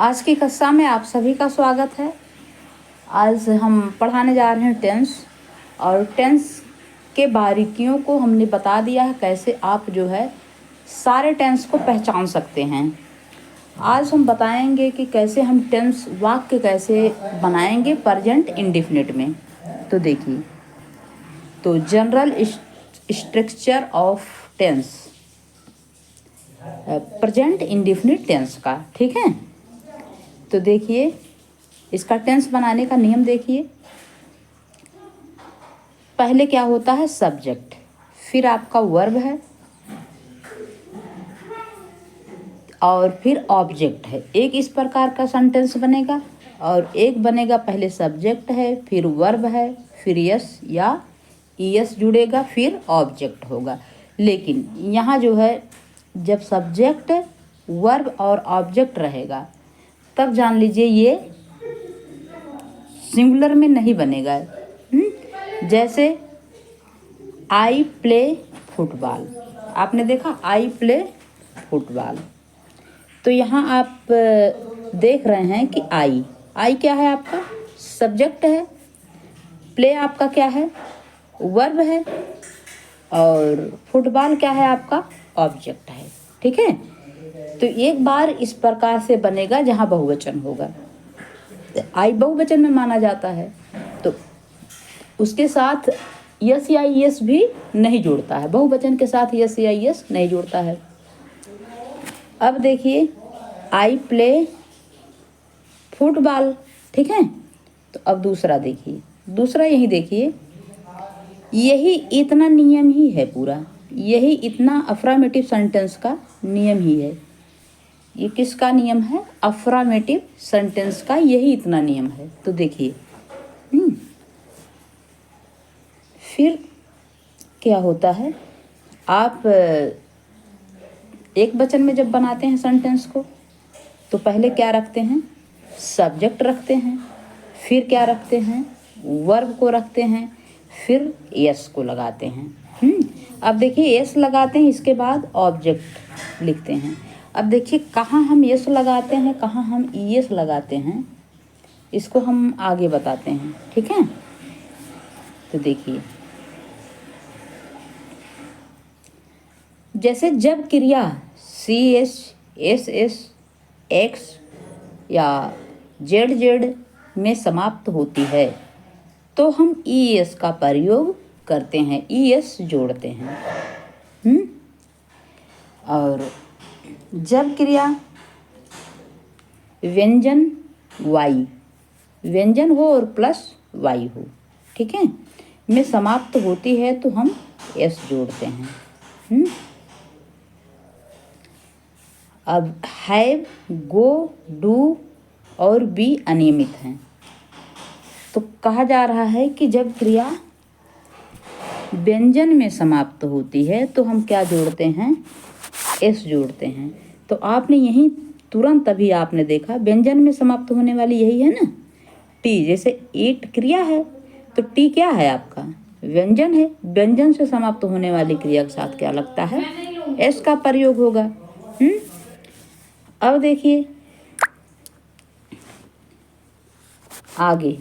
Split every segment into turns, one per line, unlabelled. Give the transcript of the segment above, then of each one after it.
आज की कक्षा में आप सभी का स्वागत है। आज हम पढ़ाने जा रहे हैं टेंस, और टेंस के बारीकियों को हमने बता दिया है कैसे आप जो है सारे टेंस को पहचान सकते हैं। आज हम बताएंगे कि कैसे हम टेंस वाक्य कैसे बनाएंगे प्रेजेंट इंडेफिनिट में। तो देखिए, तो general structure of tense, present indefinite tense का, ठीक है। तो देखिए, इसका टेंस बनाने का नियम देखिए। पहले क्या होता है, सब्जेक्ट, फिर आपका वर्ब है और फिर ऑब्जेक्ट है। एक इस प्रकार का सेंटेंस बनेगा, और एक बनेगा पहले सब्जेक्ट है, फिर वर्ब है, फिर यस या ईएस जुड़ेगा, फिर ऑब्जेक्ट होगा। लेकिन यहाँ जो है, जब सब्जेक्ट, वर्ब और ऑब्जेक्ट रहेगा तब जान लीजिए ये सिंगुलर में नहीं बनेगा। जैसे आई प्ले फुटबॉल, आपने देखा आई प्ले फुटबॉल। तो यहाँ आप देख रहे हैं कि आई क्या है, आपका सब्जेक्ट है, प्ले आपका क्या है, वर्ब है, और फुटबॉल क्या है, आपका ऑब्जेक्ट है, ठीक है। तो एक बार इस प्रकार से बनेगा जहाँ बहुवचन होगा। आई बहुवचन में माना जाता है, तो उसके साथ यस या यस भी नहीं जुड़ता है। बहुवचन के साथ यस या यस नहीं जुड़ता है। अब देखिए, आई प्ले फुटबॉल, ठीक है। तो अब दूसरा देखिए, दूसरा यही देखिए, यही इतना नियम ही है पूरा, यही इतना अफर्मेटिव सेंटेंस का नियम ही है। ये किसका नियम है, अफर्मेटिव सेंटेंस का, यही इतना नियम है। तो देखिए, फिर क्या होता है, आप एक वचन में जब बनाते हैं सेंटेंस को, तो पहले क्या रखते हैं, सब्जेक्ट रखते हैं, फिर क्या रखते हैं, वर्ब को रखते हैं, फिर यस को लगाते हैं। अब देखिए, यस लगाते हैं, इसके बाद ऑब्जेक्ट लिखते हैं। अब देखिए, कहाँ हम यस लगाते हैं, कहाँ हम ईएस लगाते हैं, इसको हम आगे बताते हैं, ठीक है। तो देखिए, जैसे जब क्रिया C S S S X या जेड जेड में समाप्त होती है तो हम ई एस का प्रयोग करते हैं, ई एस जोड़ते हैं। और जब क्रिया व्यंजन वाई, व्यंजन हो और प्लस वाई हो, ठीक है, में समाप्त होती है तो हम एस जोड़ते हैं। अब हैव, गो, डू और बी अनियमित हैं। तो कहा जा रहा है कि जब क्रिया व्यंजन में समाप्त होती है तो हम क्या जोड़ते हैं, एस जोड़ते हैं। तो आपने यही तुरंत अभी आपने देखा, व्यंजन में समाप्त होने वाली यही है ना, टी। जैसे ईट क्रिया है तो टी क्या है, आपका व्यंजन है। व्यंजन से समाप्त होने वाली क्रिया के साथ क्या लगता है, एस का प्रयोग होगा। अब देखिए आगे,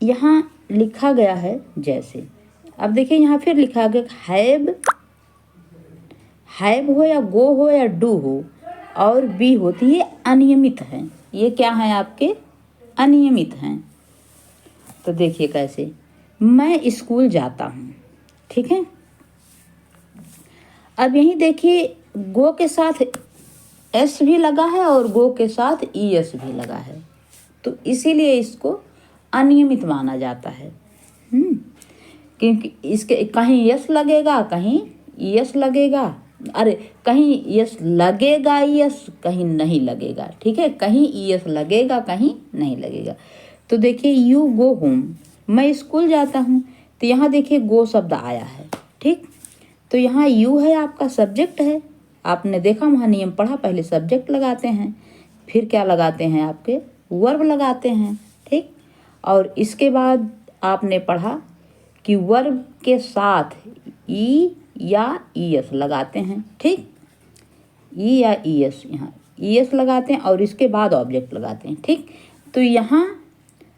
यहाँ लिखा गया है जैसे, अब देखिए यहाँ फिर लिखा गया हैव, हैव हो या गो हो या डू हो और बी होती है अनियमित है। ये क्या है, आपके अनियमित हैं। तो देखिए कैसे, मैं स्कूल जाता हूँ, ठीक है। अब यही देखिए, गो के साथ एस भी लगा है और गो के साथ ई एस भी लगा है, तो इसीलिए इसको अनियमित माना जाता है। क्योंकि इसके कहीं यस लगेगा, कहीं यस लगेगा, अरे कहीं यस लगेगा यस, कहीं नहीं लगेगा, ठीक है, कहीं यस लगेगा, कहीं नहीं लगेगा। तो देखिए, यू गो होम, मैं स्कूल जाता हूँ, तो यहाँ देखिए गो शब्द आया है, ठीक। तो यहाँ यू है, आपका सब्जेक्ट है। आपने देखा वहाँ नियम पढ़ा, पहले सब्जेक्ट लगाते हैं, फिर क्या लगाते हैं, आपके वर्ब लगाते हैं, ठीक। और इसके बाद आपने पढ़ा कि वर्ब के साथ ई या ई एस लगाते हैं, ठीक। ई या ई एस, यहाँ ई एस लगाते हैं और इसके बाद ऑब्जेक्ट लगाते हैं। ठीक, तो यहाँ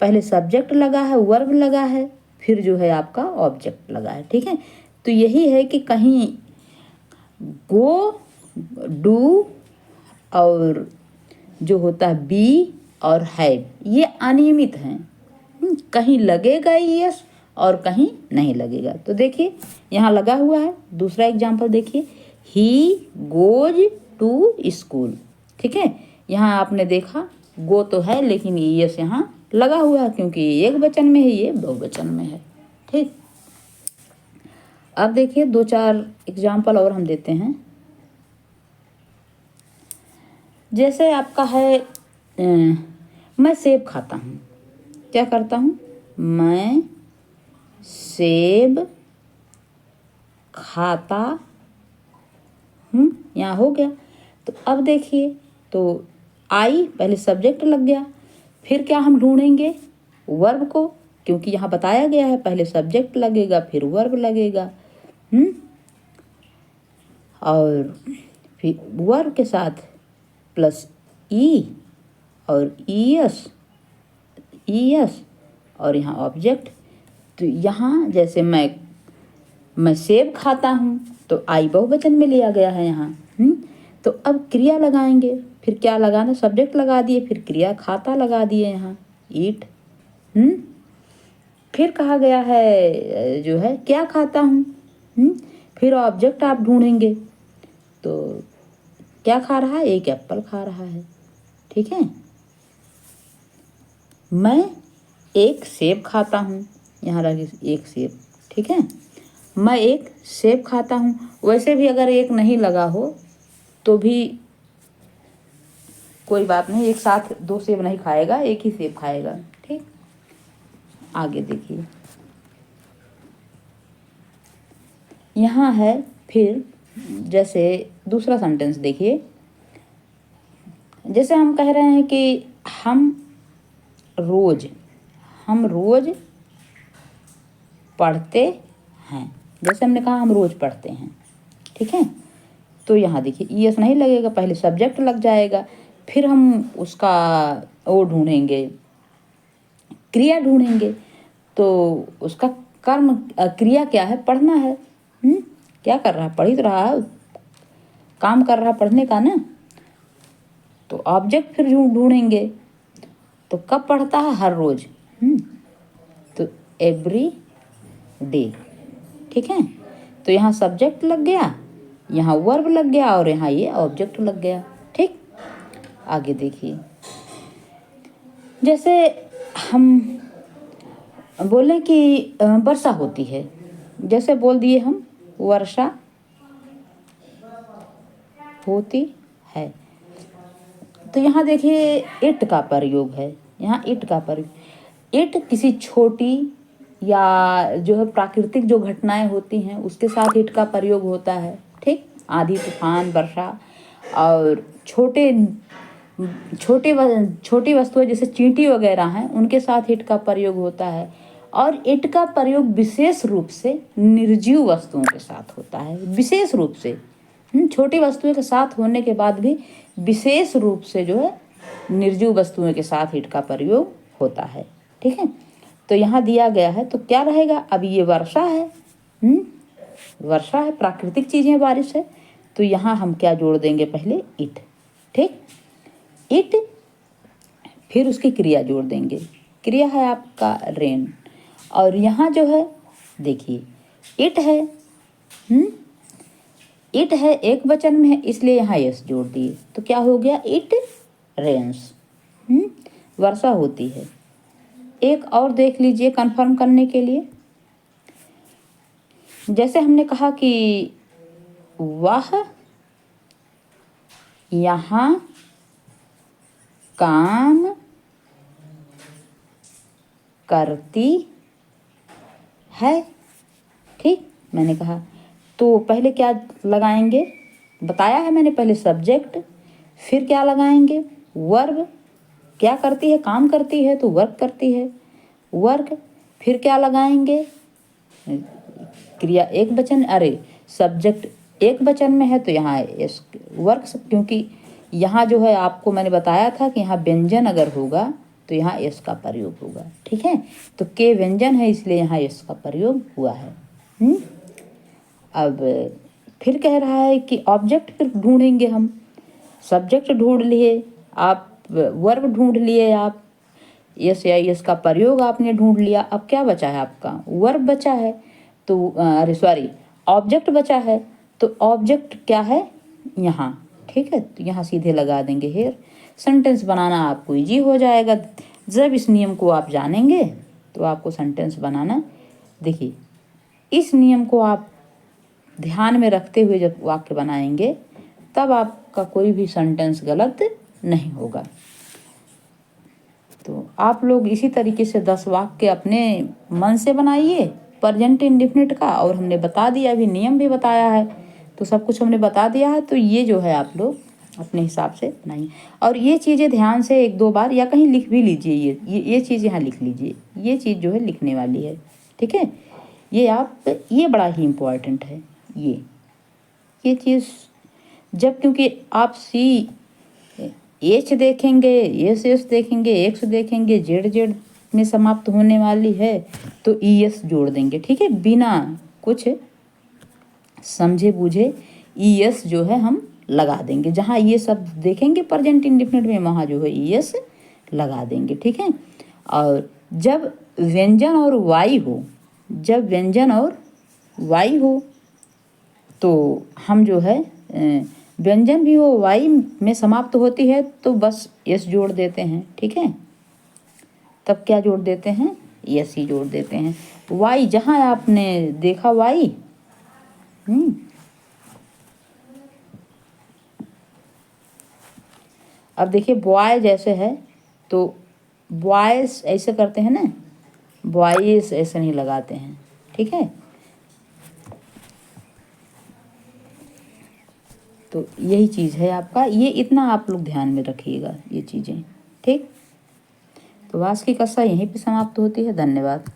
पहले सब्जेक्ट लगा है, वर्ब लगा है, फिर जो है आपका ऑब्जेक्ट लगा है। ठीक है, तो यही है कि कहीं गो, डू और जो होता है बी और हैव, ये अनियमित हैं। कहीं लगेगा यस और कहीं नहीं लगेगा। तो देखिए यहाँ लगा हुआ है। दूसरा एग्जाम्पल देखिए, ही गोज टू स्कूल। ठीक है, यहाँ आपने देखा गो तो है लेकिन यस यहाँ लगा हुआ है क्योंकि ये एक वचन में है, ये बहुवचन में है। ठीक, अब देखिए 2-4 एग्जाम्पल और हम देते हैं। जैसे आपका है मैं सेब खाता हूँ। क्या करता हूँ? मैं सेब खाता हूँ, यहाँ हो गया। तो अब देखिए, तो आई पहले सब्जेक्ट लग गया, फिर क्या हम ढूंढेंगे? वर्ब को, क्योंकि यहाँ बताया गया है पहले सब्जेक्ट लगेगा फिर वर्ब लगेगा। और फिर वर्ब के साथ प्लस ई और ई एस और यहाँ ऑब्जेक्ट। तो यहाँ जैसे मैं सेब खाता हूँ तो आई बहुवचन में लिया गया है यहाँ। तो अब क्रिया लगाएंगे, फिर क्या लगाना? सब्जेक्ट लगा दिए, फिर क्रिया खाता लगा दिए यहाँ ईट। फिर कहा गया है जो है क्या खाता हूँ, फिर ऑब्जेक्ट आप ढूंढेंगे। तो क्या खा रहा है? एक एप्पल खा रहा है। ठीक है, मैं एक सेब खाता हूँ, यहाँ रख एक सेब। ठीक है, मैं एक सेब खाता हूँ। वैसे भी अगर एक नहीं लगा हो तो भी कोई बात नहीं, एक साथ 2 सेब नहीं खाएगा, एक ही सेब खाएगा। ठीक, आगे देखिए, यहाँ है फिर जैसे दूसरा सेंटेंस देखिए। जैसे हम कह रहे हैं कि हम रोज पढ़ते हैं। जैसे हमने कहा हम रोज पढ़ते हैं। ठीक है, तो यहाँ देखिए ई एस नहीं लगेगा, पहले सब्जेक्ट लग जाएगा, फिर हम उसका वो ढूंढेंगे, क्रिया ढूंढेंगे। तो उसका कर्म क्रिया क्या है? पढ़ना है। क्या कर रहा है? पढ़ ही तो रहा है, काम कर रहा पढ़ने का ना। तो ऑब्जेक्ट फिर ढूंढेंगे। तो कब पढ़ता है? हर रोज। तो एवरी डे। ठीक है, तो यहाँ सब्जेक्ट लग गया, यहाँ वर्ब लग गया और यहाँ ये ऑब्जेक्ट लग गया। ठीक, आगे देखिए, जैसे हम बोले कि वर्षा होती है, जैसे बोल दिए हम वर्षा होती है। तो यहाँ देखिए इट का प्रयोग है, यहाँ इट का प्रयोग। इट किसी छोटी या जो है प्राकृतिक जो घटनाएं होती हैं उसके साथ इट का प्रयोग होता है। ठीक, आंधी तूफान वर्षा और छोटी वस्तुएं जैसे चींटी वगैरह हैं उनके साथ इट का प्रयोग होता है। और इट का प्रयोग विशेष रूप से निर्जीव वस्तुओं के साथ होता है, विशेष रूप से। छोटी वस्तुओं के साथ होने के बाद भी विशेष रूप से जो है निर्जीव वस्तुओं के साथ इट का प्रयोग होता है। ठीक है, तो यहाँ दिया गया है तो क्या रहेगा? अब ये वर्षा है, वर्षा है, प्राकृतिक चीजें, बारिश है, तो यहाँ हम क्या जोड़ देंगे? पहले इट। ठीक, इट, फिर उसकी क्रिया जोड़ देंगे। क्रिया है आपका रेन, और यहाँ जो है देखिए इट है, इट है, एक वचन में है इसलिए यहाँ यस जोड़ दिए। तो क्या हो गया? इट रेन्स, वर्षा होती है। एक और देख लीजिए कंफर्म करने के लिए। जैसे हमने कहा कि वह यहाँ काम करती है। ठीक, मैंने कहा तो पहले क्या लगाएंगे? बताया है मैंने, पहले सब्जेक्ट, फिर क्या लगाएंगे? वर्ब। क्या करती है? काम करती है, तो वर्क करती है, वर्क। फिर क्या लगाएंगे? क्रिया एक वचन, अरे सब्जेक्ट एक वचन में है तो यहाँ एस वर्ग, क्योंकि यहाँ जो है आपको मैंने बताया था कि यहाँ व्यंजन अगर होगा तो यहाँ एस का प्रयोग होगा। ठीक है, तो के व्यंजन है इसलिए यहाँ एस का प्रयोग हुआ है। अब फिर कह रहा है कि ऑब्जेक्ट फिर ढूंढेंगे हम। सब्जेक्ट ढूंढ लिए आप, वर्ब ढूंढ लिए आप, यस या यस का प्रयोग आपने ढूंढ लिया। अब क्या बचा है आपका, वर्ब बचा है। तो अरे सॉरी, ऑब्जेक्ट बचा है। तो ऑब्जेक्ट क्या है यहाँ, ठीक है, तो यहाँ सीधे लगा देंगे हेयर। सेंटेंस बनाना आपको इजी हो जाएगा जब इस नियम को आप जानेंगे, तो आपको सेंटेंस बनाना, देखिए इस नियम को आप ध्यान में रखते हुए जब वाक्य बनाएंगे तब आपका कोई भी सेंटेंस गलत नहीं होगा। तो आप लोग इसी तरीके से 10 वाक्य अपने मन से बनाइए प्रेजेंट इंडेफिनिट का, और हमने बता दिया, अभी नियम भी बताया है, तो सब कुछ हमने बता दिया है। तो ये जो है आप लोग अपने हिसाब से बनाइए, और ये चीज़ें ध्यान से 1-2 बार या कहीं लिख भी लीजिए। ये चीज़ यहाँ लिख लीजिए, ये चीज़ जो है लिखने वाली है। ठीक है, ये बड़ा ही इम्पोर्टेंट है। ये चीज़ जब, क्योंकि आप सी एच देखेंगे, एस देखेंगे, एक्स देखेंगे, जेड में समाप्त होने वाली है तो ई एस जोड़ देंगे। ठीक है, बिना कुछ समझे बूझे ई एस जो है हम लगा देंगे। जहाँ ये सब देखेंगे प्रेजेंट इंडेफिनिट में, वहाँ जो है ई एस लगा देंगे। ठीक है, और जब व्यंजन और वाई हो, जब व्यंजन और वाई हो तो हम जो है व्यंजन भी हो वाई में समाप्त होती है तो बस एस जोड़ देते हैं। ठीक है, तब क्या जोड़ देते हैं, एस ही जोड़ देते हैं। वाई जहाँ आपने देखा वाई, अब देखिए बॉय जैसे है तो बॉयज ऐसे करते हैं ना, बॉयज ऐसे नहीं लगाते हैं। ठीक है, तो यही चीज़ है आपका, ये इतना आप लोग ध्यान में रखिएगा ये चीज़ें। ठीक, तो आज की कक्षा यहीं पे समाप्त होती है। धन्यवाद।